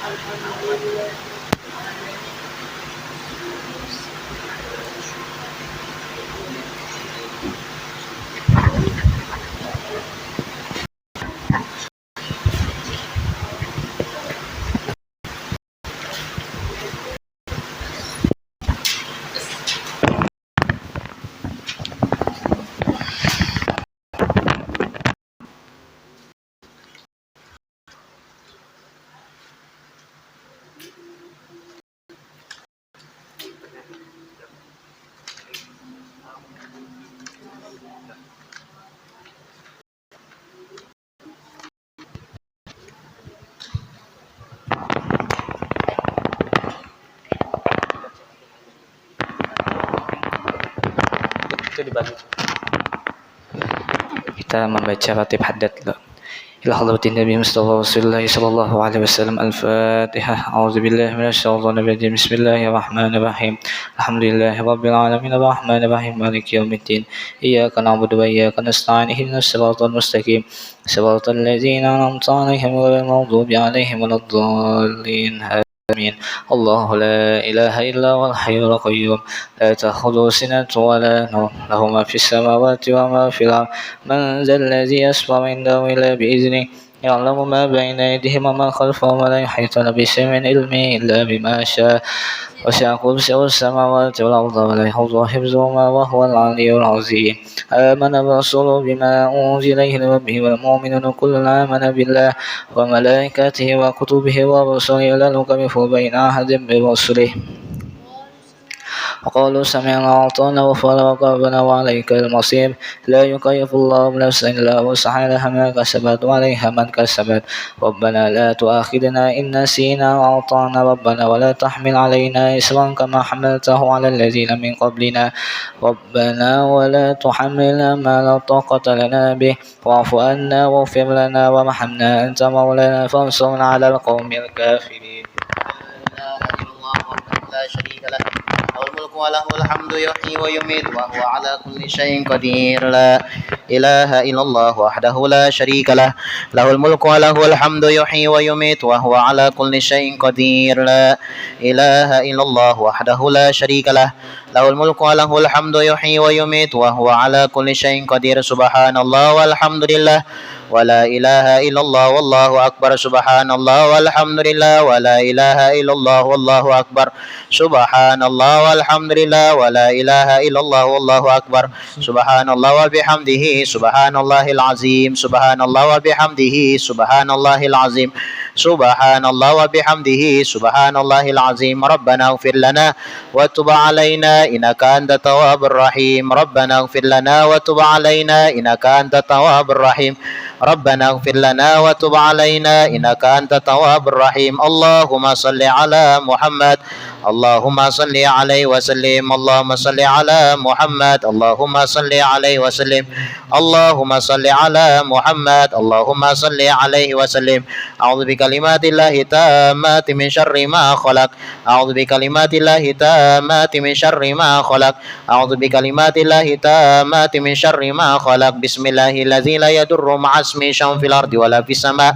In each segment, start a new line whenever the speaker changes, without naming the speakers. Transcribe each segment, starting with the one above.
Itu dibagi. Kita membaca ratib haddad dulu. إلى حضرة النبي مصطفى رسول الله صلى الله عليه وسلم. الفاتحة. أعوذ بالله من الشيطان الرجيم. بسم الله الرحمن الرحيم. الحمد لله رب العالمين الرحمن الرحيم مالك يوم الدين. إياك نعبد وإياك نستعين. اهدنا الصراط المستقيم صراط الذين أنعمت عليهم غير المغضوب عليهم ولا الضالين. آمين. الله لا إله إلا هو الحي القيوم لا تأخذه سنة ولا نوم له ما في السماوات وما في الأرض من ذا الذي يشفع عنده إلا بإذنه يعلم ما بين أيديهم وما خلفهم ولا يحيطون بشيء من علمه إلا بما شاء وسع كرسيه السماوات والأرض ولا يحوطه حفظهما وهو العلي العظيم. آمن الرسول بما أنزل إليه من ربه والمؤمنون كل آمن بالله وملائكته وكتبه ورسله لا نفرق بين أحد من رسله وقالوا سمعنا وأطعنا غفرانك ربنا وعليك المصير. لا يكلف الله نفسا إلا وسعها لها ما كسبت وعليها ما كسبت. ربنا لا تؤاخذنا إن نسينا وأطعنا ربنا ولا تحمل علينا إصرا كما حملته على الذين من قبلنا ربنا ولا تحملنا ما لا طاقة لنا به واعف عنا واغفر لنا وارحمنا أنت مولانا فانصرنا على القوم الكافرين.
لا شريك له له الملك وله الحمد يحيي ويميت وهو على كل شيء قدير. لا إله إلا الله وحده لا شريك له له الملك وله الحمد يحيي ويميت وهو على كل شيء قدير. لا إله إلا الله وحده لا شريك له له الملك وله الحمد يحيي ويميت وهو على كل شيء قدير. سبحان الله والحمد لله ولا إله إلا الله والله أكبر. سبحان الله والحمد لله ولا إله إلا الله والله أكبر. سبحان الله والحمد لله ولا إله إلا الله والله أكبر. سبحان الله وبحمده سبحان الله العظيم. سبحان الله وبحمده سبحان الله العظيم. سبحان الله وبحمده سبحان الله العظيم. ربنا اغفر لنا وتب علينا إنك أنت التواب الرحيم. ربنا اغفر لنا وتب علينا إنك أنت التواب الرحيم. ربنا اغفر لنا وتب علينا إنك أنت التواب الرحيم. اللهم صل على محمد اللهم صل عليه وسلم. اللهم صل على محمد اللهم صل عليه وسلم. اللهم صل على محمد اللهم صل عليه وسلم. أعوذ بكلمات الله التامات من شر ما خلق. أعوذ بكلمات الله التامات من شر ما خلق. أعوذ بكلمات الله التامات من شر ما خلق. بسم الله الذي لا يضر مع اسمه شيء في الأرض ولا في السماء.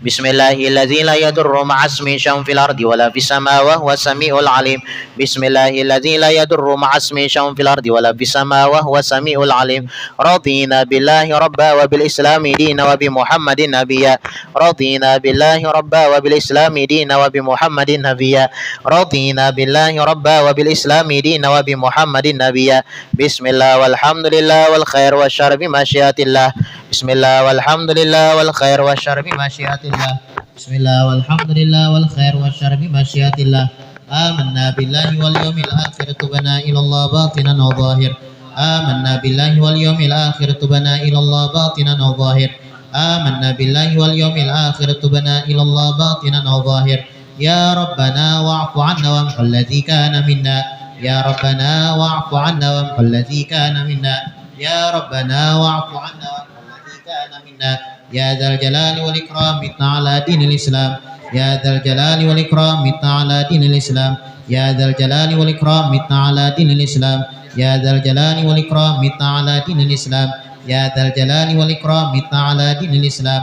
بسم الله الذي لا يضر مع اسمه شيء في الأرض ولا في السماء وهو السميع العليم. بسم الله الذي لا يضر مع اسمه شيء في الأرض ولا في السماء وهو السميع العليم. رضينا بالله ربا وبالإسلام دينا وبمحمد نبيا. رضينا بالله ربا وبالإسلام دينا وبمحمد نبيا. رضينا بالله ربا وبالإسلام دينا وبمحمد نبيا. بسم الله والحمد لله والخير والشر بمشيئة الله. بسم الله والحمد لله والخير والشر بمشيئة الله. بسم الله والحمد لله والخير والشر بمشيئة الله. آمنا بالله واليوم الآخر تبنا إلى الله باطنا وظاهر. آمنا بالله واليوم الآخر تبنا إلى الله باطنا وظاهر. آمنا بالله واليوم الآخر تبنا إلى الله باطنا وظاهر. يا ربنا واعف عنا وامحو الذي كان منا. يا ربنا واعف عنا وامحو الذي كان منا. يا ربنا واعف عنا وامحو الذي كان منا. يا ذا الجلال والإكرام متنا على دين الإسلام. يا ذا الجلال والإكرام متنا على دين الإسلام. يا ذا الجلال والإكرام متنا على دين الإسلام. يا ذا الجلال والإكرام متنا على دين الإسلام. يا ذا الجلال والإكرام متنا على دين الإسلام.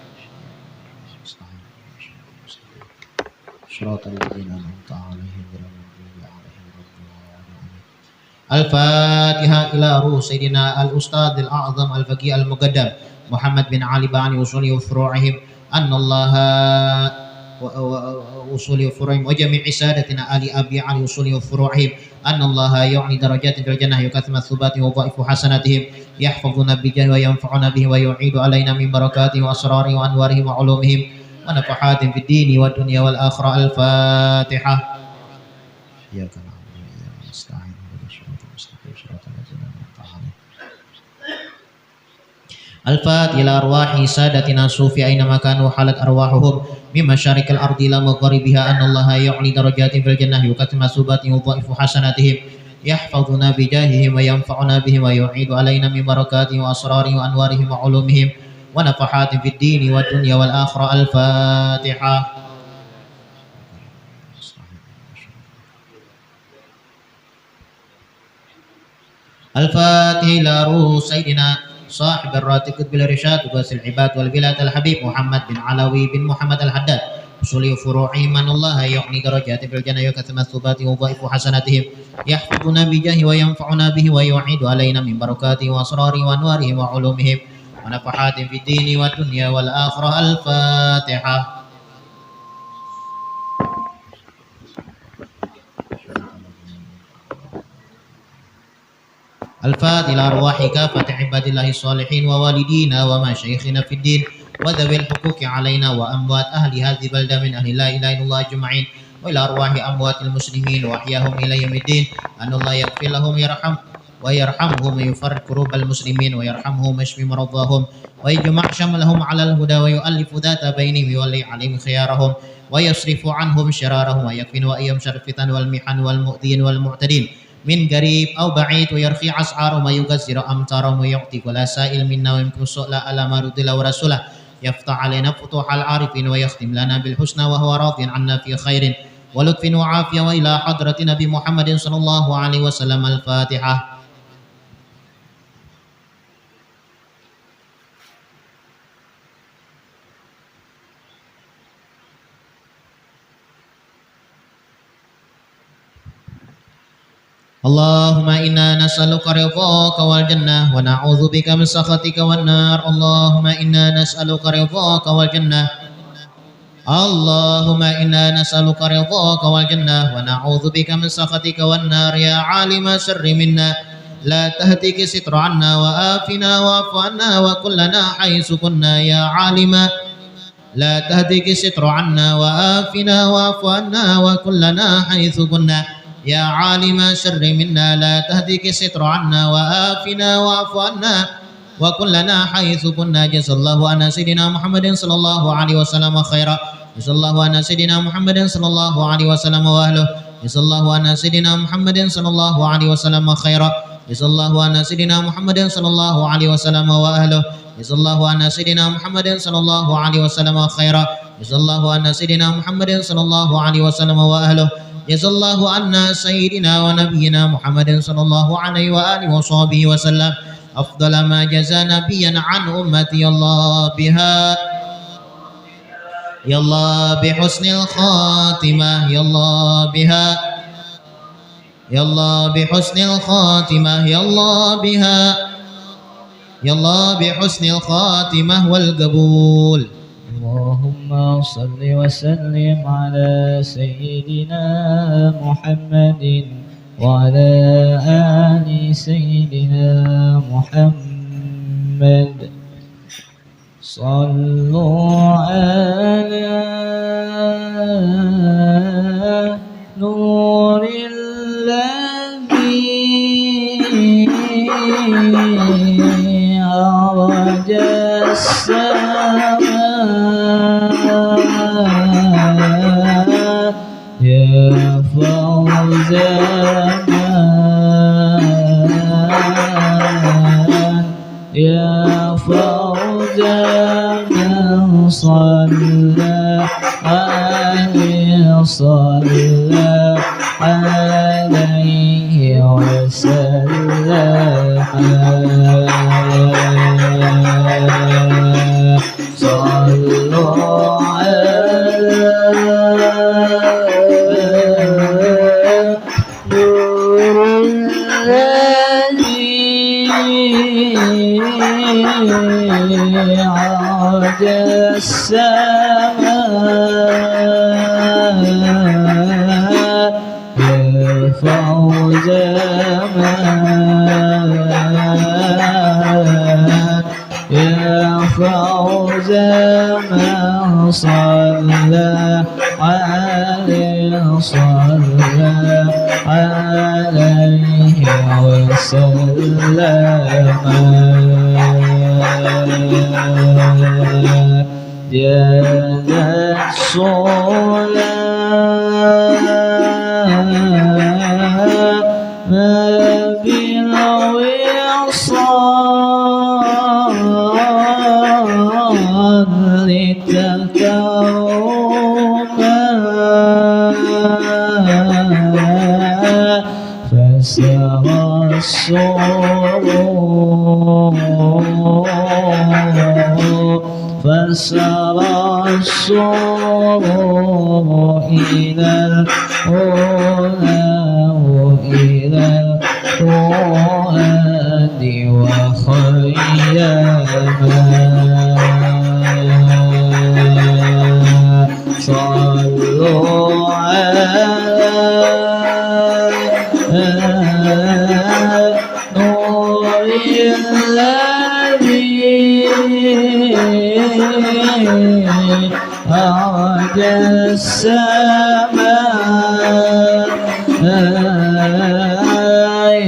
صراط الذين أنعمت عليهم غير المغضوب عليهم ولا الضالين. الفاتحة إلى روح سيدنا الأستاذ الأعظم الفقيه المقدم محمد بن علي بن وصول وفروعهم أن الله وصول وفروعهم وجميع سادتنا آل أبي علي وصول وفروعهم أن الله يعني درجات في الجنة يكثم الثبات وضائف حسناتهم يحفظنا بجاه وينفعنا به ويعيد علينا من بركاته وأسراره وأنواره وعلومهم ونفحات في الدين والدنيا والآخرة. الفاتحة. إياك نعبد وإياك نستعين اهدنا الصراط المستقيم صراط الذين أنعمت عليهم. الفاتحة إلى أرواح سادتنا الصوفية أينما كانوا حالت أرواحهم من مشارق الأرض إلى مغاربها أن الله يعلي درجات في الجنة يكتم ثباتهم ويضاعف حسناتهم يحفظنا بجاههم وينفعنا بهم ويعيد علينا من بركاتهم وأسرارهم وأنوارهم وعلومهم ونفحات في الدين والدنيا والآخرة. الفاتحة. الفاتحة إلى روح سيدنا صاحب الراتب قطب الرشاد وغوث العباد والبلاد الحبيب محمد بن علوي بن محمد الحداد أصول فروعهم أن الله يعني درجات في الجنة يكثم الثبات وضائف حسناتهم يحفظنا بجاه وينفعنا به ويعيد علينا من بركاته وأسراره وأنواره وعلومهم ونفحات في الدين والدنيا والآخرة. الفاتحة. الفاتحة إلى أرواح كافة عباد الله الصالحين ووالدينا ومشايخنا في الدين وذوي الحقوق علينا وأموات أهل هذه البلدة من أهل لا إله إلا الله أجمعين وإلى أرواح أموات المسلمين وأحياهم إلى يوم الدين أن الله يغفر لهم ويرحمهم ويفرج كروب المسلمين ويرحمهم ويشفي مرضاهم ويجمع شملهم على الهدى ويؤلف ذات بينهم ويولي عليهم خيارهم ويصرف عنهم شرارهم ويكفن وإيهم شر الفتن والمحن والمؤذين والمعتدين من قريب أو بعيد ويرخي أسعارهم ويكسر أمطارهم ويعطي كل سائل منا ويمكن السؤال على ما رد له ورسوله يفتح علينا فتوح العارفين ويختم لنا بالحسنى وهو راض عنا في خير ولطف وعافية وإلى حضرة نبي محمد صلى الله عليه وسلم. الفاتحة. اللهم إنا نسألك رضاك والجنة ونعوذ بك من سخطك والنار. اللهم إنا نسألك رضاك والجنة. اللهم إنا نسألك رضاك والجنة ونعوذ بك من سخطك والنار. يا عالم سر منا لا تهتك ستر عنا وآفنا واعف عنا وكلنا حيث كنا. يا عالم لا تهتك ستر عنا وآفنا واعف عنا وكلنا حيث كنا. يا عالم سر منا لا تهديك ستر عنا وآفنا واعف عنا وكلنا حيث كنا. جزا الله عنا سيدنا محمد صلى الله عليه وسلم خيرا. جزا الله عنا سيدنا محمد صلى الله عليه وسلم وأهله. جزا الله عنا سيدنا محمد صلى الله عليه وسلم خيرا. جزا الله عنا سيدنا محمد صلى الله عليه وسلم وأهله. جزا الله عنا سيدنا محمد صلى الله عليه وسلم خيرا. جزا الله عنا سيدنا محمد صلى الله عليه وسلم وأهله. جزا الله عنا سيدنا ونبينا محمد صلى الله عليه وآله وصحبه وسلم أفضل ما جزى نبيا عن أمتي. يا الله بها يا الله بحسن الخاتمة. يا الله بها يا الله بحسن الخاتمة. يا الله بها يا الله بحسن الخاتمة والقبول.
اللهم صل وسلم على سيدنا محمد وعلى آل سيدنا محمد. صلوا على نور الذي عرج السماء. يا فوزنا يا فوزنا صلى عليه صلى عليه وسلم. صلوا على عرج السماء يرفع زمان يرفع زمان صلى عليه صلى عليه وسلم جاءت الصلاة ما بالوصال لتكرما فسرى السرور إلى الأولى وإلى الفؤاد وخيما صلوا على نور الذي عرج السماء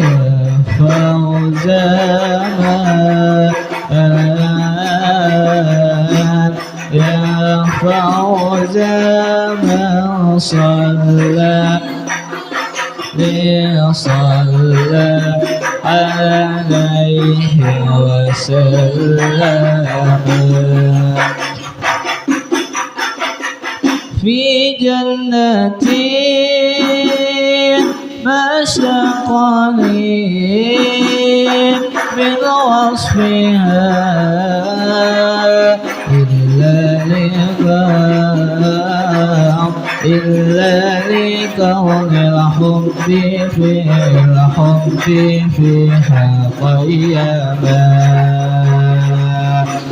يرفع زمان يرفع زمان صلى صلى عليه وسلم في جنة مشتقني من وصفها إلا لكون الحب فيها قيما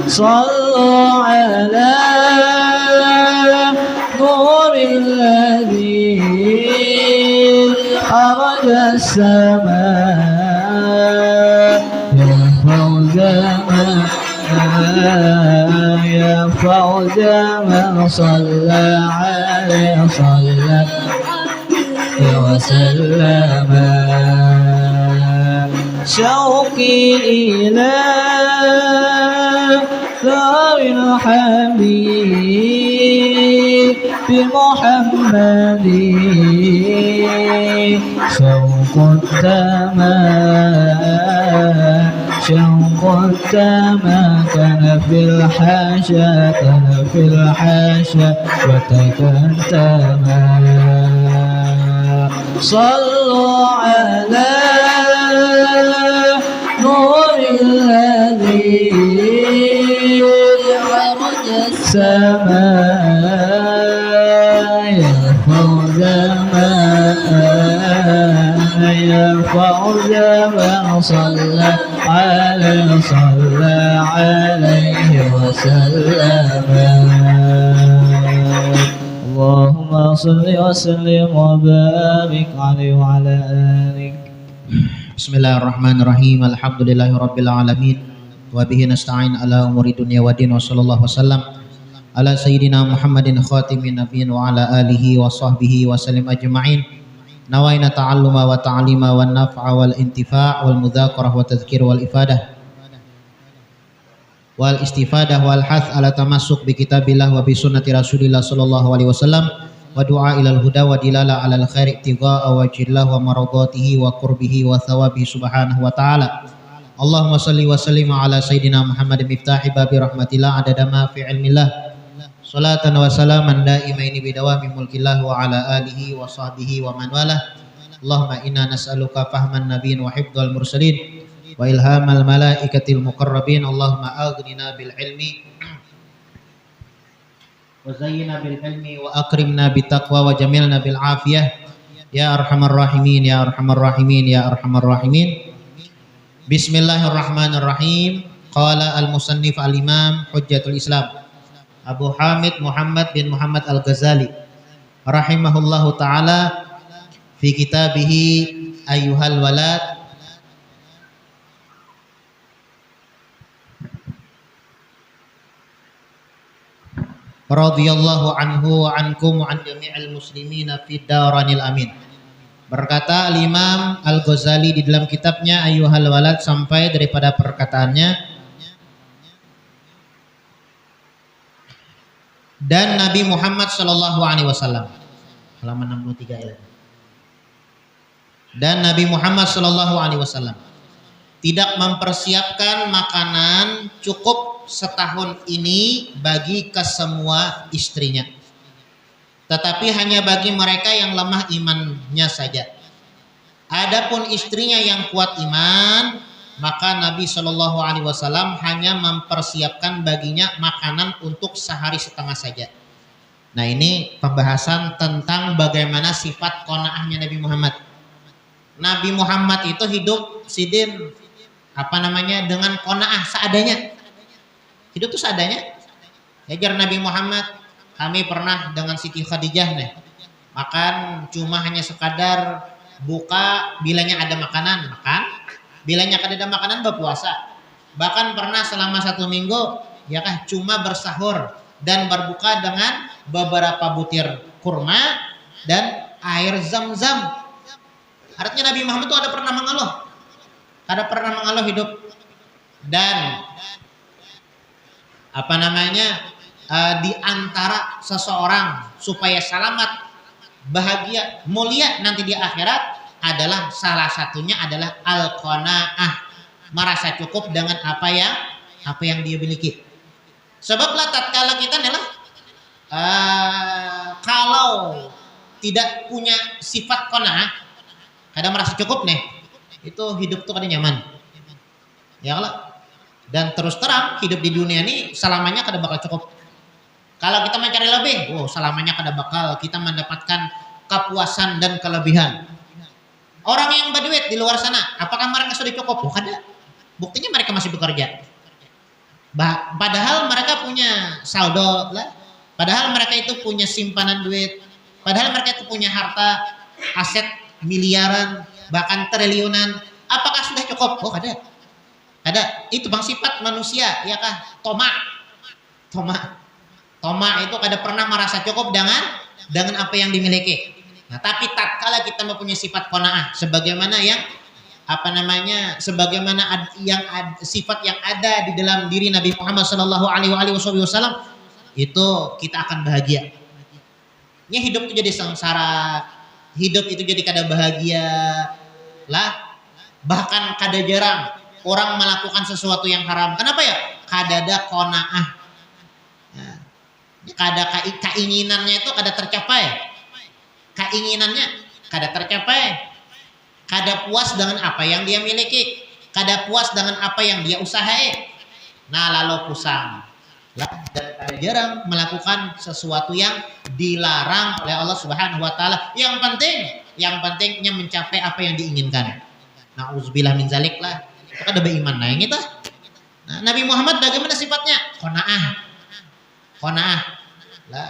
صلوا على نور الذي عرج السماء يرفع زمان صلى عليه صلى وسلم شوقي إلى دار الحبيب بمحمد شوق الدماء كان في الحاشا وتكتما صلوا على نور الذي عرج السماء يرفع زمان صلى عليه وسلم اللهم صل وسلم وبارك عليه وعلى آله.
Bismillahirrahmanirrahim. Alhamdulillahirabbil alamin. Wa bihi nasta'in ala umuri dunya waddin wa sallallahu wasallam ala sayyidina Muhammadin khatimin nabiyyin wa ala alihi wa sahbihi wa sallim ajma'in. Nawaina ta'alluma wa ta'lima wan naf'a wal intifa' wal mudzakarah wa tadhkir wal ifadah wal istifadah wal hath ala tamassuk bi kitabillah wa bi sunnati Rasulillah sallallahu alaihi wasallam wa du'a ilal huda wa dilala alal khair ittiqa'a wajhillah wa maradatihi wa qurbihi wa thawabihi subhanahu wa ta'ala. Allahumma salli wa sallim ala sayyidina Muhammad miftahi babi rahmatillah adada ma fi ilmillah salatan wa salaman daimaini bidawami mulkillah wa ala alihi wa sahbihi wa man walah. Allahumma inna nas'aluka fahman nabiyyin wa hifdzal mursalin wa ilhamal malaikatil muqarrabin. Allahumma aghnina bil ilmi wa zayyina bil ilmi wa akrimna bit taqwa wa jamilna bil afiyah ya arhamar rahimin ya arhamar rahimin ya arhamar rahimin. Bismillahirrahmanirrahim. Qala al-musannif al-imam Hujjatul Islam Abu Hamid Muhammad bin Muhammad Al-Ghazali rahimahullahu taala fi kitabihi Ayyuhal Walad radhiyallahu anhu wa ankum wa an jami'il muslimina fid daranil amin. Berkata Al-Imam Al-Ghazali di dalam kitabnya Ayyuhal Walad sampai daripada perkataannya, dan Nabi Muhammad sallallahu alaihi wasallam, halaman 63 ya. Dan Nabi Muhammad sallallahu alaihi wasallam tidak mempersiapkan makanan cukup setahun ini bagi kesemua istrinya, tetapi hanya bagi mereka yang lemah imannya saja. Adapun istrinya yang kuat iman, maka Nabi Shallallahu Alaihi Wasallam hanya mempersiapkan baginya makanan untuk sehari setengah saja. Nah, ini pembahasan tentang bagaimana sifat qanaahnya Nabi Muhammad. Nabi Muhammad itu hidup sidin dengan qanaah seadanya. Hidup tuh seadanya. Ajar Nabi Muhammad, kami pernah dengan Siti Khadijah nih makan cuma hanya sekadar buka bilanya ada makanan makan, bilanya ada makanan berpuasa. Bahkan pernah selama 1 minggu ya kah cuma bersahur dan berbuka dengan beberapa butir kurma dan air zam-zam. Artinya Nabi Muhammad itu ada pernah mengeluh hidup. Dan di antara seseorang supaya selamat, bahagia, mulia nanti di akhirat adalah salah satunya adalah al-qanaah, merasa cukup dengan apa yang dia miliki. Sebablah tatkala kita adalah kalau tidak punya sifat qanaah, kadang merasa cukup nih, itu hidup tuh kadang nyaman. Ya kalau dan terus terang hidup di dunia ini selamanya kada bakal cukup. Kalau kita mencari lebih, selamanya kada bakal kita mendapatkan kepuasan dan kelebihan. Orang yang berduit di luar sana, apakah mereka sudah cukup? Kada. Buktinya mereka masih bekerja. Padahal mereka punya saldo lah. Padahal mereka itu punya simpanan duit. Padahal mereka itu punya harta, aset miliaran, bahkan triliunan. Apakah sudah cukup? Kada. Ada, itu bang sifat manusia, ya kah? Toma itu kada pernah merasa cukup dengan apa yang dimiliki. Nah, tapi tatkala kita mempunyai sifat qanaah, sebagaimana sifat yang ada di dalam diri Nabi Muhammad sallallahu alaihi wasallam, itu kita akan bahagia. Ya, hidup itu jadi sengsara, hidup itu jadi kada bahagia lah, bahkan kada jarang orang melakukan sesuatu yang haram. Kenapa ya? Kada ada qanaah. Kada keinginannya itu kada tercapai. Keinginannya kada tercapai. Kada puas dengan apa yang dia miliki. Kada puas dengan apa yang dia usahai. Nah, lalu pusang. Dan kada jarang melakukan sesuatu yang dilarang oleh Allah Subhanahu wa taala. Yang pentingnya mencapai apa yang diinginkan. Nauzubillah min zalik lah. Itu kada beriman naik itu. Nah, Nabi Muhammad bagaimana sifatnya? Qanaah. Lah.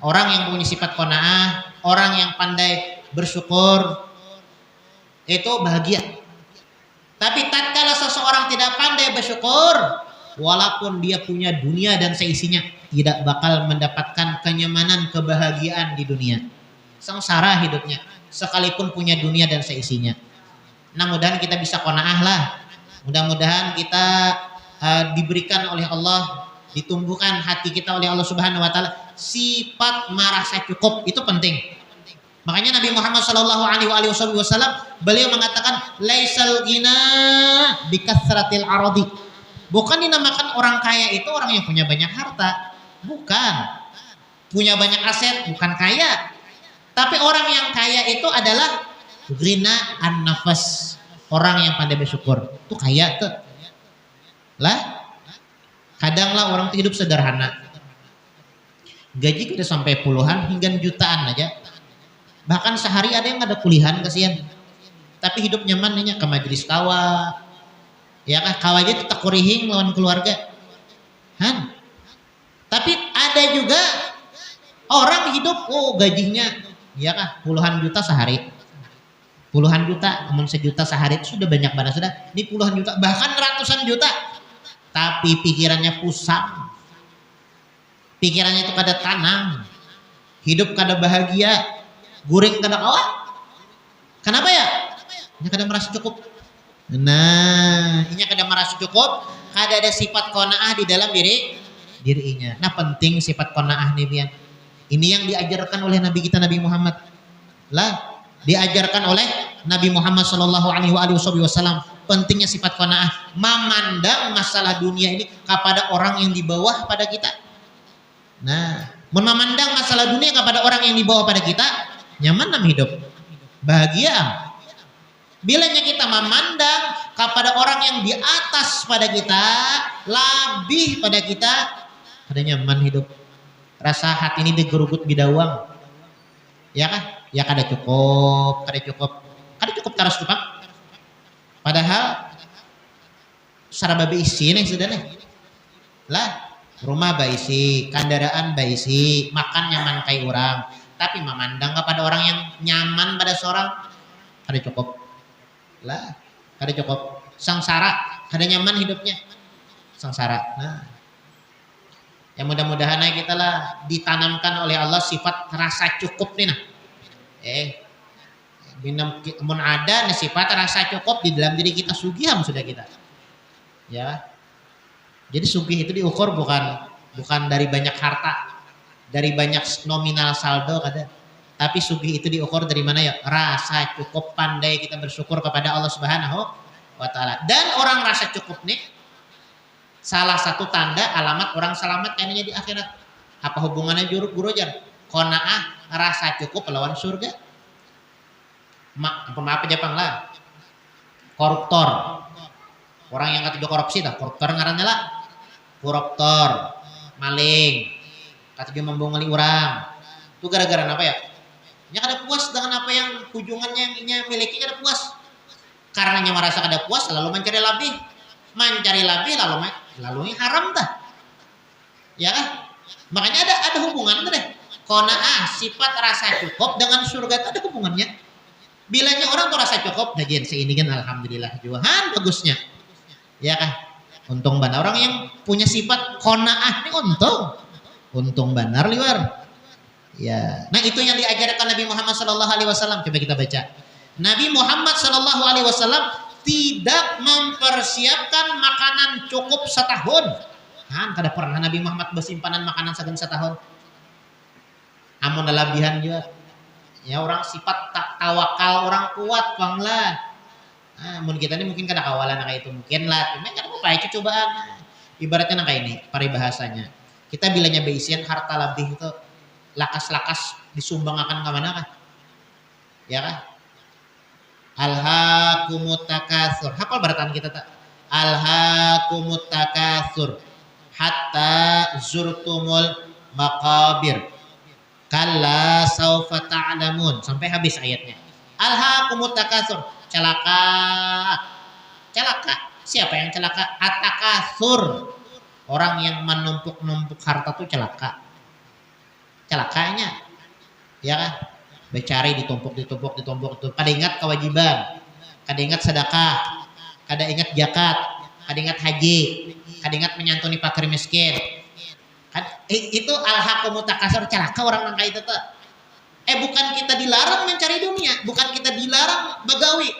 Orang yang punya sifat qanaah, orang yang pandai bersyukur itu bahagia. Tapi tatkala seseorang tidak pandai bersyukur, walaupun dia punya dunia dan seisinya, tidak bakal mendapatkan kenyamanan, kebahagiaan di dunia. Sengsara hidupnya, sekalipun punya dunia dan seisinya. Nah, mudah-mudahan kita bisa qanaah lah. Mudah-mudahan kita diberikan oleh Allah, ditumbuhkan hati kita oleh Allah Subhanahu wa taala sifat merasa cukup. Itu penting. Makanya Nabi Muhammad sallallahu alaihi wasallam beliau mengatakan laisal ghina bikatsratil aradi. Bukan dinamakan orang kaya itu orang yang punya banyak harta, bukan. Punya banyak aset bukan kaya. Tapi orang yang kaya itu adalah ghina an-nafas, orang yang pandai bersyukur. Itu kaya tuh. Lah, kadanglah orang hidup sederhana. Gaji kita sampai puluhan hingga jutaan aja. Bahkan sehari ada yang ada kuliahan kasihan. Tapi hidup nyamannya ke majelis tawa. Ya kah kawaja itu takurihing lawan keluarga. Han. Tapi ada juga orang hidup gajinya ya kah puluhan juta sehari. Puluhan juta, namun sejuta sehari itu sudah banyak banget sudah. Ini puluhan juta, bahkan ratusan juta. Tapi pikirannya pusing. Pikirannya itu kada tanang. Hidup kada bahagia. Guring kada kawan. Kenapa ya? Ini kada merasa cukup. Nah, ini kada merasa cukup. Kada ada sifat qanaah di dalam dirinya. Nah, penting sifat qanaah nih Bian. Ini yang diajarkan oleh Nabi kita Nabi Muhammad. Lah, diajarkan oleh Nabi Muhammad Shallallahu Alaihi Wasallam. Pentingnya sifat qanaah, memandang masalah dunia ini kepada orang yang di bawah pada kita. Nah, memandang masalah dunia kepada orang yang di bawah pada kita, nyaman nam hidup, bahagia. Bilanya kita memandang kepada orang yang di atas pada kita, lebih pada kita, ada nyaman hidup. Rasa hati ini digerugut bidawang. Ya kan? Ya kada cukup taras tupak. Padahal saraba beisi nih sudah nih. Lah, rumah baisi, kendaraan baisi, makan nyaman kayak orang. Tapi memandang kepada orang yang nyaman pada seorang kada cukup. Lah, kada cukup. Sangsara, kada nyaman hidupnya. Sangsara. Nah, ya mudah-mudahan kita lah ditanamkan oleh Allah sifat rasa cukup nih nah. Mun ada nih sifat rasa cukup di dalam diri kita, sugiham sudah kita. Ya. Jadi sugih itu diukur bukan dari banyak harta, dari banyak nominal saldo kada. Tapi sugih itu diukur dari mana ya? Rasa cukup, pandai kita bersyukur kepada Allah Subhanahu wa taala. Dan orang rasa cukup nih salah satu tanda alamat orang selamat kayaknya di akhirat. Apa hubungannya guru jar? Qanaah rasa cukup lawan surga. Maaf aja Pang lah. Koruptor. Orang yang ketiga korupsi dah, koruptor ngarannya lah. Koruptor, maling, ketiga membunguli orang. Itu gara-gara apa ya? Nya kada puas dengan apa yang kunjungannya yang miliki, kada puas. Karenanya merasa kada puas lalu mencari lebih. Mencari lebih lalu haram dah. Ya kan? Makanya ada hubungan deh. Qanaah sifat rasa cukup dengan surga itu ada hubungannya. Bilanya orang tuh rasa cukup, dajian seini kan alhamdulillah juahan bagusnya. Ya kan? Untung benar orang yang punya sifat qanaah ini untung benar liwar. Ya. Nah, itu yang diajarkan Nabi Muhammad sallallahu alaihi wasallam. Coba kita baca. Nabi Muhammad sallallahu alaihi wasallam tidak mempersiapkan makanan cukup setahun. Han, kada pernah Nabi Muhammad bersimpanan makanan sagan setahun. Amun lebihan juga. Ya orang sifat tak tawakal, orang kuat banglah. Mun kita ini mungkin kada kawalan kayak itu mungkin lah. Cuma kada apa itu cobaan. Ibaratnya kayak ini paribahasanya. Kita bilanya beisian harta lebih itu lakas-lakas disumbang akan ke mana kah? Ya kah? Alhaakumut takatsur. Hafal beratan kita tak? Alhaakumut takatsur hatta zurtumul maqabir. Kalla saufa ta'lamun sampai habis ayatnya. Alhaakumut takatsur. Celaka. Siapa yang celaka? At-takatsur. Orang yang menumpuk-numpuk harta tuh celaka. Celakanya. Ya kan? Becari ditumpuk. Kada ingat kewajiban. Kada ingat sedekah. Kada ingat zakat. Kada ingat haji. Kada ingat menyantuni fakir miskin. Itu alhaakumut takatsur, celaka orang nangka itu tuh. Bukan kita dilarang mencari dunia, bukan kita dilarang begawi.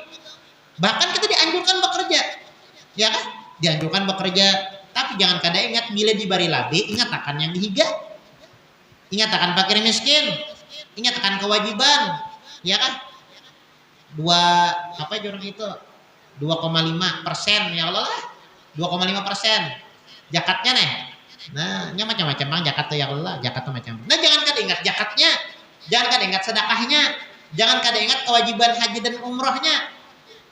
Bahkan kita dianjurkan bekerja. Ya kan? Dianjurkan bekerja, tapi jangan kada ingat bila dibari labi, ingat akan yang dihiga. Ingat akan fakir miskin. Ingat akan kewajiban. Ya kan? 2,5% ya Allah lah. 2,5%. Zakatnya nih. Nah, nya macam-macam bang zakat tuh ya Allah, zakat tuh macam. Nah, jangan kada ingat zakatnya, jangan kada ingat sedekahnya, jangan kada ingat kewajiban haji dan umrohnya.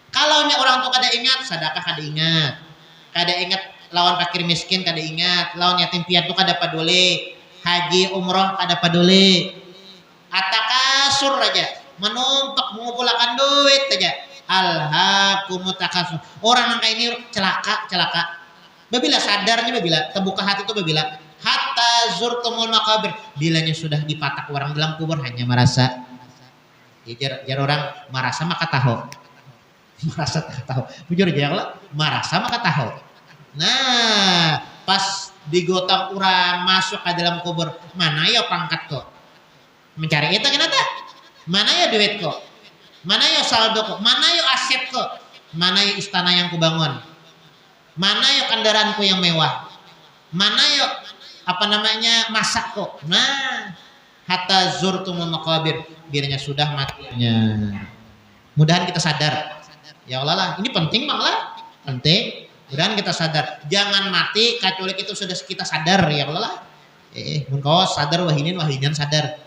Kalau orang tuh kada ingat sedekah, kada ingat lawan fakir miskin, kada ingat lawan yatim piatu, kada peduli haji umroh, kada peduli. Atakasur aja, menumpuk mengumpulkan duit aja. Alhaakumut takatsur. Orang yang kayak ini celaka. Babila sadarnya babila terbuka hati itu babila hatta zurtumul maqabir. Bilanya sudah dipatak orang dalam kubur hanya merasa. Jar orang merasa maka tahu. Merasa tak tahu. Bujur aja Allah, merasa maka tahu. Nah, pas digotam orang masuk ke dalam kubur, mana ya pangkat kok? Mencari itu kenapa? Mana ya duit kok? Mana ya saldo kok? Mana ya aset kok? Mana ya istana yang kubangun? Mana ya kendaraanku yang mewah? Mana ya masak kok? Nah, hatta zurtumul maqabir, biranya sudah matinya. Mudahan kita sadar. Ya Allah lah, ini penting Bang lah. Penting. Mudahan kita sadar. Jangan mati kecuali itu sudah kita sadar ya Allah lah. Mun kau sadar wahinin sadar.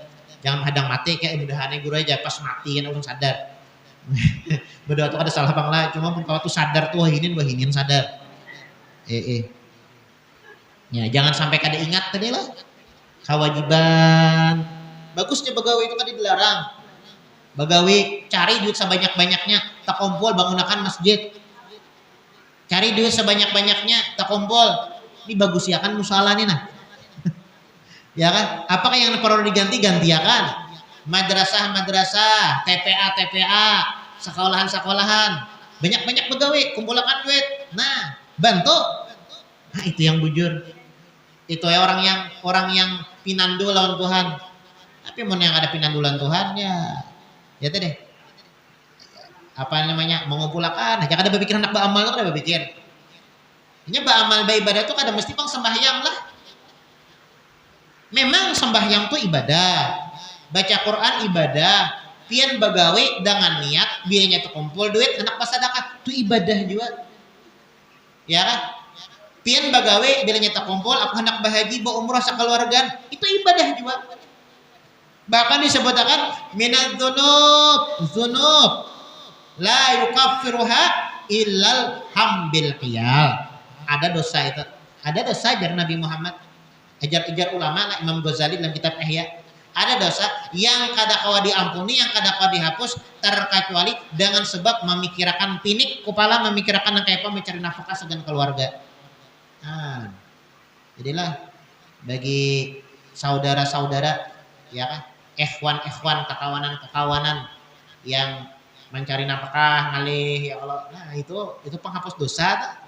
Jangan hadang mati kayak mudahannya guru aja pas mati kan orang sadar. Berdoa tuh ada salah Bang lah. Cuma mun kau tuh sadar tuh wahinin sadar. Ya, jangan sampai kada ingat tadi lah. Kewajiban. Bagusnya begawi itu kan dilarang. Begawi cari duit sebanyak-banyaknya, tak kumpul bangunakan masjid. Cari duit sebanyak-banyaknya, tak kumpul. Ini bagus ya kan musola nih nah. Ya kan? Apakah yang perlu diganti ya kan? Madrasah, TPA, sekolahan. Banyak-banyak begawi, kumpulkan duit. Nah, bantu. Nah, itu yang bujur. Itu ya orang yang pinandu lawan Tuhan. Tapi mau yang ada pinandu lawan Tuhan ya tadi mengumpulkan jangan ada berpikir anak beramal itu ada berpikir ini beramal beribadah itu kada mesti pang sembahyang lah. Memang sembahyang itu ibadah, baca Quran ibadah, pian bagawe dengan niat biayanya terkumpul duit hendak pasadakah itu ibadah juga ya kan. Pian bagawe bilanya terkumpul aku hendak bahaji bawa umroh sekeluarga itu ibadah juga. Bahkan disebutkan minadz dzunub la yukaffiruha illal hambil qiyal. Ada dosa itu. Ada dosa ajar Nabi Muhammad. Ajar ulama lah Imam Ghazali dalam kitab Ihya. Ada dosa yang kada kawa diampuni, yang kada kawa dihapus terkecuali dengan sebab memikirkan pinik kepala, memikirkan kayak apa mencari nafkah segan keluarga. Nah, jadilah bagi saudara-saudara ya kan, ikhwan kekawanan yang mencari nafkah ngalih ya Allah. Nah, itu penghapus dosa.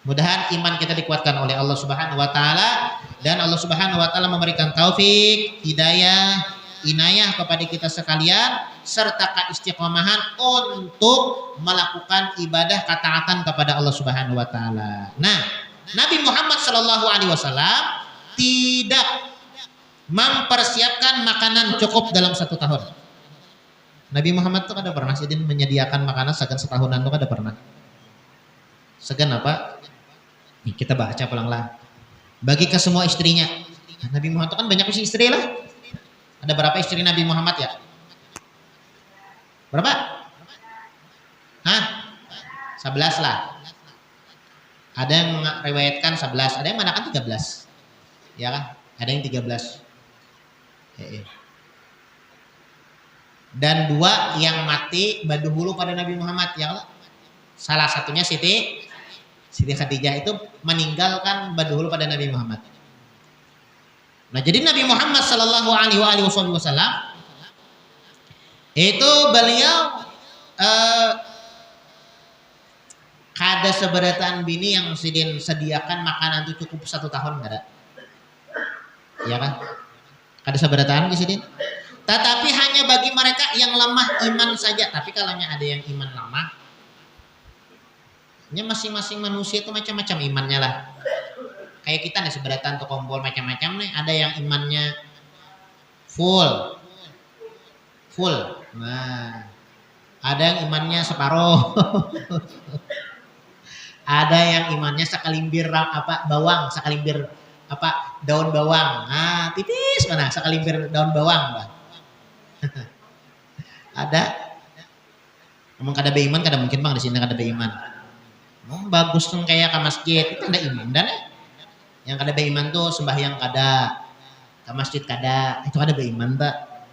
Mudahan iman kita dikuatkan oleh Allah Subhanahu wa taala dan Allah Subhanahu wa taala memberikan taufik, hidayah, inayah kepada kita sekalian serta keistiqomahan untuk melakukan ibadah ketaatan kepada Allah Subhanahu wa taala. Nah, Nabi Muhammad sallallahu alaihi wasallam tidak mempersiapkan makanan cukup dalam 1 tahun. Nabi Muhammad tuh kada pernah sih menyediakan makanan segan setahunan tuh kada pernah. Segan apa? Nih, kita baca pulanglah. Bagi ke semua istrinya. Nabi Muhammad tuh kan banyak istri lah. Ada berapa istri Nabi Muhammad ya? Berapa? 11 lah. Ada yang meriwayatkan 11, ada yang mengatakan 13. Ya kan? Ada yang 13. Dan 2 yang mati baduhulu pada Nabi Muhammad ya Allah. Salah satunya Siti Khadijah itu meninggalkan baduhulu pada Nabi Muhammad. Nah, jadi Nabi Muhammad sallallahu alaihi wasallam itu beliau kada seberatan bini yang sidin sediakan makanan itu cukup 1 tahun kada. Ya kan? Kada seberatan sidin. Tetapi hanya bagi mereka yang lemah iman saja. Tapi kalau ada yang iman lemah, masing-masing manusia itu macam-macam imannya lah. Kayak kita nih seberatan tuh kompol macam-macam nih. Ada yang imannya full. Nah, ada yang imannya separuh. Ada yang imannya sekalimbir bawang, sekalimbir daun bawang. Nah, tipis mana sekalimbir daun bawang, Bang. Ada. Emang kada beiman kada mungkin Bang di sini kada beiman. Bagus tuh kayak ke masjid itu ada iman dan yang kada beiman tuh sembahyang kada, ke masjid kada, itu kada beiman tak?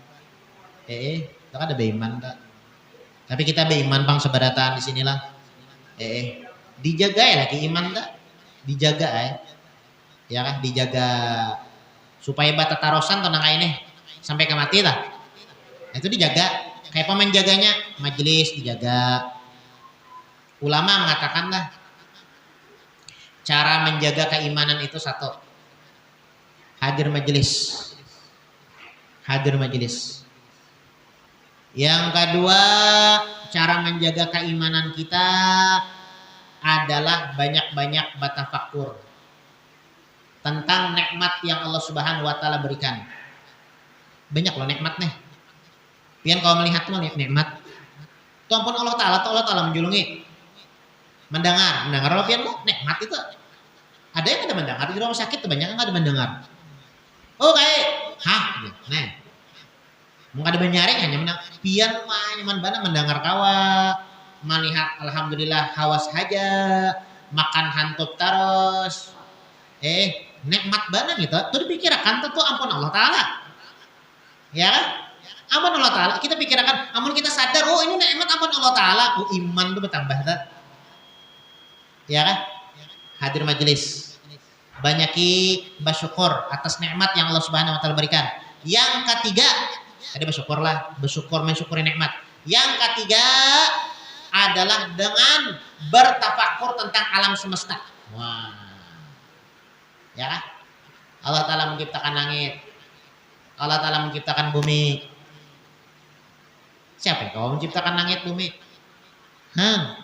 Itu kada beiman tak? Tapi kita beiman pang sebaratan di sinilah. Dijaga ya lagi iman dah. Dijaga ya kan, dijaga supaya bata tarosan tenang ini sampai ke mati lah. Itu dijaga. Kayak apa menjaganya? Majelis dijaga. Ulama mengatakan lah, cara menjaga keimanan itu satu, hadir majelis. Hadir majelis. Yang kedua, cara menjaga keimanan kita adalah banyak-banyak bertafakur tentang nikmat yang Allah Subhanahu wa taala berikan. Banyak loh nikmat nih. Pian kalau melihat tuh nikmat. Itu ampun Allah taala menjulungi. Mendengar Allah pian lo nikmat itu. Ada yang ada mendengar di rumah sakit tuh banyak yang ada mendengar. Oh kayak nah. Mau ada menyaring hanya menang. Pian mah nyaman bana mendengar kawa, melihat alhamdulillah hawas saja, makan hantut terus. Nikmat banget gitu. Tuh dipikirkan tuh ampun Allah taala. Ya kan? Ampun Allah taala. Kita pikirkan, ampun kita sadar, oh ini nikmat ampun Allah taala. Oh iman tuh bertambah tuh. Ya kan? Hadir majelis. Banyaki bersyukur atas nikmat yang Allah Subhanahu wa taala berikan. Yang ketiga, tadi bersyukur mensyukuri nikmat. Yang ketiga adalah dengan bertafakur tentang alam semesta. Wah. Ya kan? Allah taala menciptakan langit. Allah taala menciptakan bumi. Siapa yang kau menciptakan langit bumi? Nah,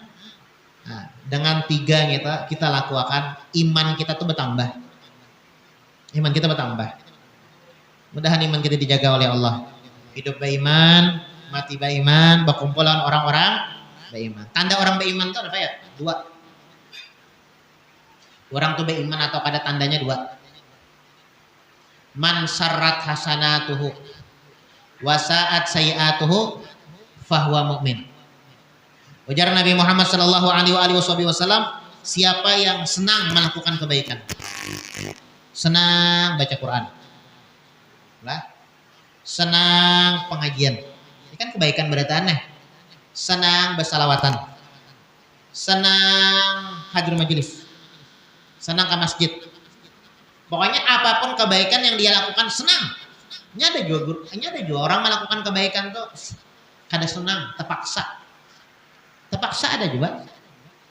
dengan tiga kita lakukan, iman kita tuh bertambah. Iman kita bertambah. Mudahan iman kita dijaga oleh Allah. Hidup beriman, mati beriman, berkumpulan orang-orang beriman. Tanda orang beriman itu apa ya? Dua. Orang tuh beriman atau ada tandanya dua. Man sarrat hasanatuhu wa sa'at sayi'atuhu fahuwa mu'min. Ujar Nabi Muhammad sallallahu alaihi wasallam, siapa yang senang melakukan kebaikan, senang baca Quran, senang pengajian, ini kan kebaikan berarti aneh. Senang bersalawatan, senang hadir majelis, senang ke masjid. Pokoknya apapun kebaikan yang dia lakukan senang. Ini ada juga orang melakukan kebaikan tuh kada senang, terpaksa ada juga.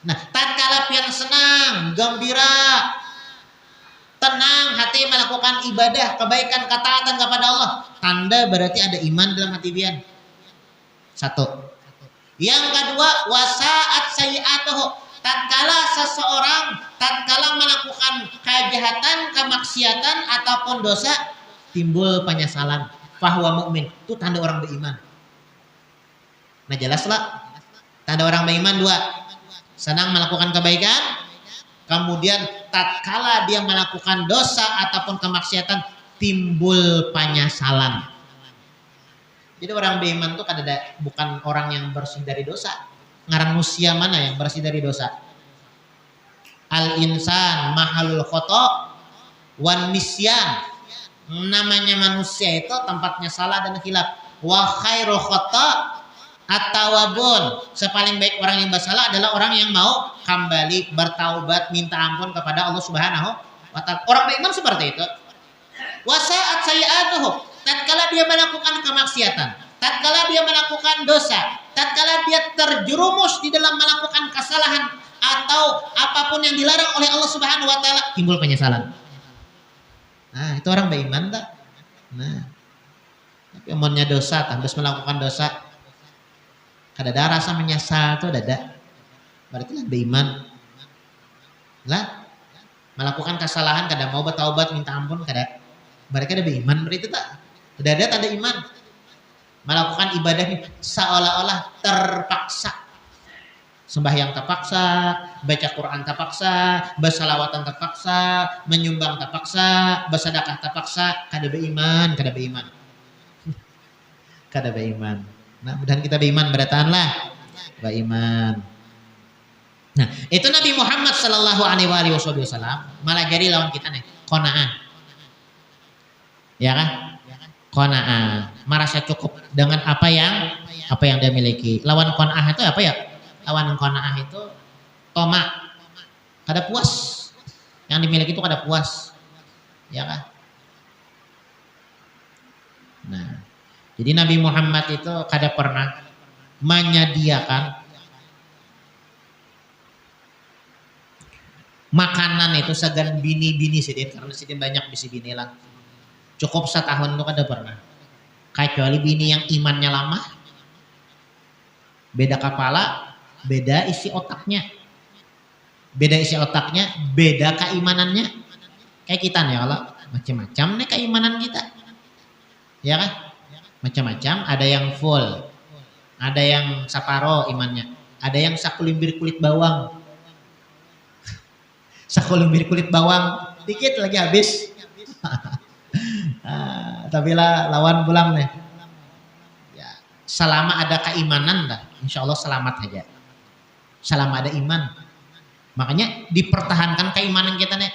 Nah, tatkala pian senang, gembira, tenang hati melakukan ibadah, kebaikan, ketaatan kepada Allah, tanda berarti ada iman dalam hati pian. Satu. Yang kedua, wasaat sayi'atuhu, tatkala melakukan kejahatan, kemaksiatan ataupun dosa, timbul penyesalan, fahuwa mu'min, itu tanda orang beriman. Nah jelaslah, tanda orang beriman dua, senang melakukan kebaikan, kemudian tatkala dia melakukan dosa ataupun kemaksiatan, timbul penyesalan. Jadi orang beriman itu bukan orang yang bersih dari dosa. Ngarang manusia mana yang bersih dari dosa? Al insan mahalul khoto wan nisyan. Namanya manusia itu tempatnya salah dan khilaf. Wa khairu khoto at-tawabun. Sepaling baik orang yang bersalah adalah orang yang mau kembali bertaubat, minta ampun kepada Allah Subhanahu wa taala. Orang beriman seperti itu. Wa sa'at sayi'atuhu, tatkala dia melakukan kemaksiatan, tatkala dia melakukan dosa, tatkala dia terjerumus di dalam melakukan kesalahan atau apapun yang dilarang oleh Allah Subhanahu wa taala, timbul penyesalan. Nah, itu orang beriman tak? Nah, tapi amunnya dosa, habis melakukan dosa, kada ada rasa menyesal tuh ada. Berarti lah beriman. Lah, melakukan kesalahan kada mau bertaubat minta ampun kada. Mereka ada beriman, berarti tak? Tidak ada tanda iman. Melakukan ibadah seolah-olah terpaksa. Sembahyang terpaksa, baca Quran terpaksa, bersalawatan terpaksa, menyumbang terpaksa, bersedekah terpaksa, kada beriman. Kada beriman. Nah, mudahan kita beriman, bertahanlah beriman. Nah, itu Nabi Muhammad sallallahu alaihi wasallam malah jadi lawan kita nih, qanaah. Ya kan?
qanaah, merasa cukup dengan apa yang dia miliki. Lawan qanaah itu apa ya? Lawan qanaah itu toma, kada puas. Yang dimiliki itu kada puas. Ya kan? Nah, jadi Nabi Muhammad itu kada pernah menyediakan makanan itu segan bini-bini sidin, karena sidin banyak bisi bini lah. Cukup setahun itu kada pernah. Kecuali bini yang imannya lama, beda kepala, beda isi otaknya. Beda isi otaknya, beda keimanannya. Kayak kita nih kalau macam-macam nih keimanan kita. Ya kan? Macam-macam, ada yang full. Ada yang saparo imannya. Ada yang sakulimbir kulit bawang. Sakulimbir kulit bawang, dikit lagi habis. Tapi lah lawan pulang nih. Ya, selama ada keimanan dah, insya Allah selamat aja. Selama ada iman, makanya dipertahankan keimanan kita nih.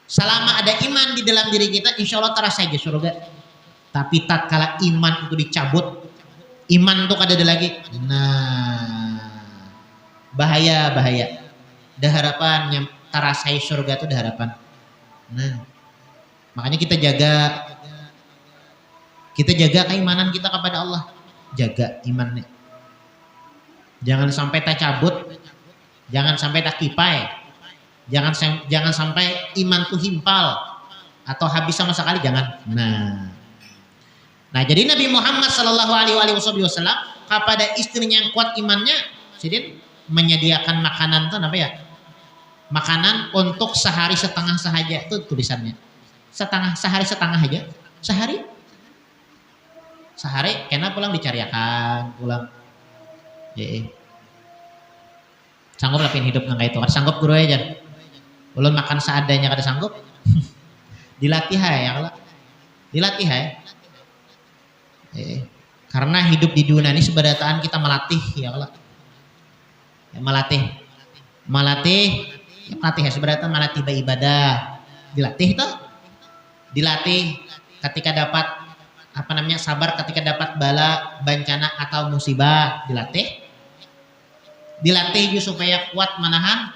Selama ada iman di dalam diri kita, insya Allah terasa aja surga. Tapi tatkala iman itu dicabut, iman tuh kada ada lagi. Nah, bahaya. Dah harapan yang terasai surga itu dah harapan. Nah, makanya kita jaga keimanan kita kepada Allah, jaga imannya. Jangan sampai tak cabut, jangan sampai tak kipai, jangan sampai iman tuh himpal atau habis sama sekali, jangan. Nah, jadi Nabi Muhammad Shallallahu Alaihi Wasallam kepada istrinya yang kuat imannya, sidin menyediakan makanan tuh apa ya? Makanan untuk sehari setengah saja, itu tulisannya. Sehari setengah aja, sehari kena pulang dicariakan pulang. Sanggup lapin hidup nang itu, kada sanggup guru aja. Ulun makan seadanya kada sanggup. Dilatih ya kalau. Dilatih ya. Karena hidup di dunia ini sebadataan kita melatih ya kalau. Ya, melatih ya sebadataan melatih ibadah. Dilatih itu. Dilatih ketika dapat sabar ketika dapat bala, bencana atau musibah, dilatih juga supaya kuat menahan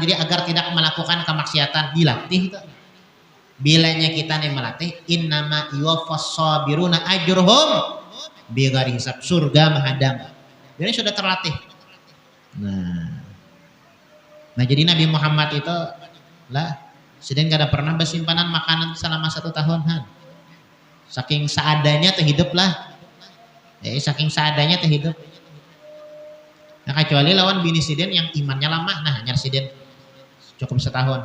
diri agar tidak melakukan kemaksiatan, dilatih itu. Bilanya kita nih melatih, innama yuwaffas sabiruna ajruhum bighairi hisab, surga menghadang. Jadi sudah terlatih. Nah jadi Nabi Muhammad itu lah sedang kada pernah bersimpanan makanan selama 1 tahun. Saking seadanya terhidup lah. Saking seadanya terhidup. Nah kecuali lawan bini sidin yang imannya lama, nah nyar sidin cukup setahun.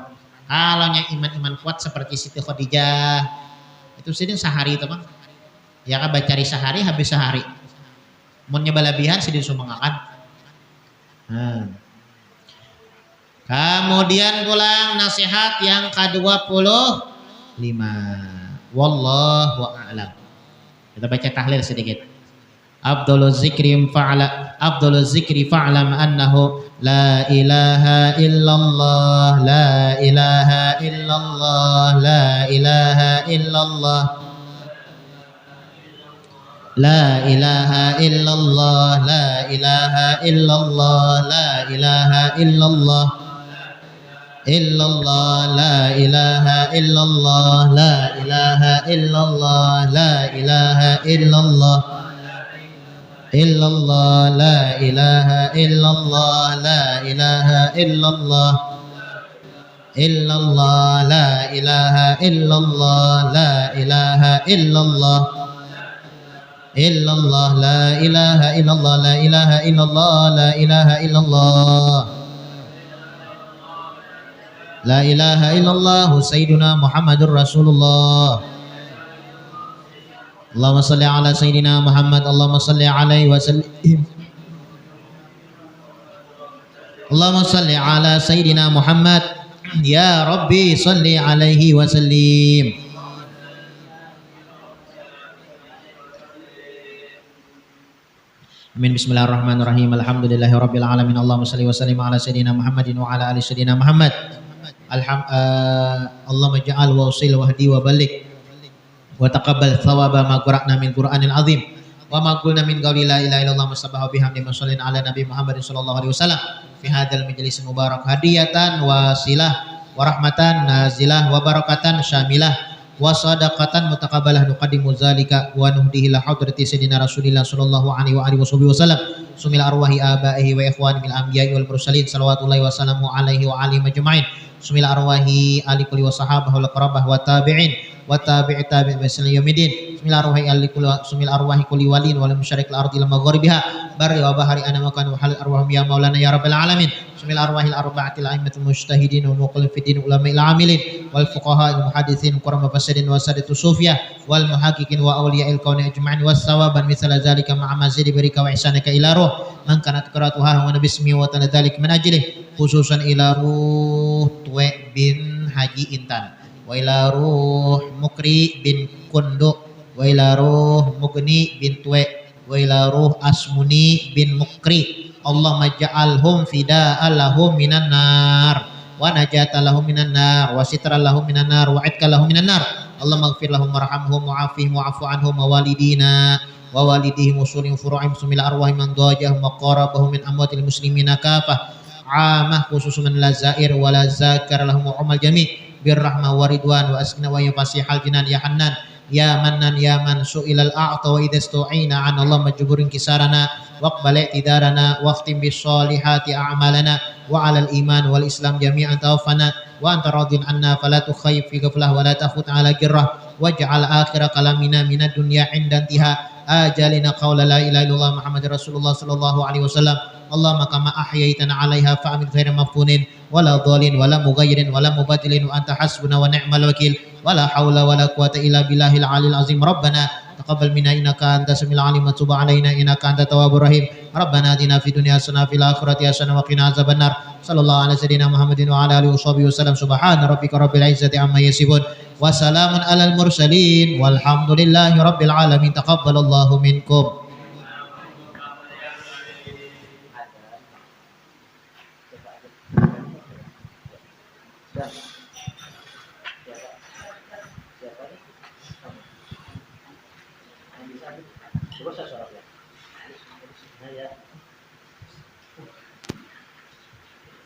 Kalau yang iman kuat seperti Siti Khadijah, itu sidin sehari itu bang. Ya kan bacari sehari habis sehari. Mun nyoba lebihan sidin sumengakan. Kemudian pulang nasihat yang ke-25. Wallahu a'lam. Kita baca tahlil sedikit. Abdul zikri fa'lam annahu la ilaha illallah, la ilaha illallah, la ilaha illallah, la ilaha illallah, la ilaha illallah, la ilaha illallah, illallah, la ilaha illallah, la ilaha illallah, la ilaha illallah, illallah, la ilaha illallah, la ilaha illallah, illallah, la ilaha illallah, la ilaha illallah, illallah, la ilaha illallah, la ilaha illallah, la ilaha illallah, la ilaha illallah, sayyiduna Muhammadur Rasulullah. Allahumma salli ala sayyidina Muhammad, Allahumma salli alaihi wa sallim. Allahumma salli ala sayyidina Muhammad, ya Rabbi salli alaihi wa sallim. Amin. Bismillahirrahmanirrahim. Alhamdulillahi rabbil alamin. Allahumma salli wa sallim ala sayyidina Muhammadin wa ala ali sayyidina Muhammad. Allahumma ja'al wa usil wahdi wa balik wa taqabbal thawaba ma qara'na min Qur'anil azim wa ma qulna min qawli la ilaha illallah mustabahu bihamdi musallin ala nabi Muhammadin sallallahu alaihi wasallam fi hadzal majlis mubarak hadiyatan wasilah wa rahmatan nazilah wa barakatan syamilah wa sadaqatan mutaqabbalah nuqaddimu zalika wa nuhdihi la hadrati sayyidina rasulillah sallallahu alaihi wa alihi wasallam sumil arwahi abaihi wa ikhwani bil anbiya'i wal mursalin salawatullahi wa salamu alaihi wa alihi majma'in sumil arwahi ali kulli wa sahabah wal qarabah wa tabi'in wa tabi'i tabi'i bisan yaumidin sumil arwahi kulli walin wal musyariq al ardi al magharibiha barri wa bahari ana makan wa hal arwahum ya maulana ya rabbal alamin sumil arwahil arba'atil a'immatul mujtahidin wa muqallidin ulama'il amilin wal fuqaha al muhadditsin qurra mufassirin wa sadatus sufiyah wal muhaqqiqin wa awliya'il kauni ajma'in was sawaban mithla zalika ma'a mazidi birika wa ihsanaka ila ruh man kanat qira'atuha wa bismi wa tanadzalik min ajlih khususan ila ruh Tuwe bin Haji Intan wa ila ruh Mukri bin Kunduk wa ila ruh Mugni bin Tuwe wa ila ruh Asmuni bin Mukri Allahumma ja'alhum fida'an lahum minan nar wa najatan lahum minan nar wa sitran lahum minan nar wa itqan lahum minan nar Allahumma ighfir lahum warhamhum wa'afihim wa'fu anhum wa walidina wa walidihim usulihim furu'ihim sumil arwahi man dajahum wa qarabahum min amwatil muslimina kafah amah khusus man la zair wa la zakar lahum wa umal jami' birrahmah wa ridwan wa askina wa yafasihal jinan ya hannan ya mannan ya man su'ilal a'ta wa idha stu'ina an Allah majburin kisarana waqbal i'tidarana waqtim bis solihati a'malana wa 'alal iman wal islam jami'an tawaffana wa anta radin anna fala tukhayyib fi ghaflah wa la takhut 'ala girrah waj'al akhir kalamina minad dunya 'inda intiha ajalina qawla la ilaha illallah muhammadur rasulullah sallallahu alaihi wasallam Allahumma kama ahyaitana 'alaiha fa'amil khairan maftunin wala dhalin wala mughayyirin wala mubadilin wa anta hasbuna wa ni'mal wakil wala haula wala quwata illa billahil alil azim rabbana taqabbal minna innaka antas samiul alim wa tub alaina innaka antat tawwabur rahim rabbana atina fid dunya hasanah fil akhirati hasanah wa qina azabannar sallallahu ala sayyidina muhammadin wa ala alihi washabihi wasallam subhana rabbika rabbil izzati amma yasifun wa salamun alal mursalin walhamdulillahi rabbil alamin taqabbalallahu minkum.
Coba saya suara ya.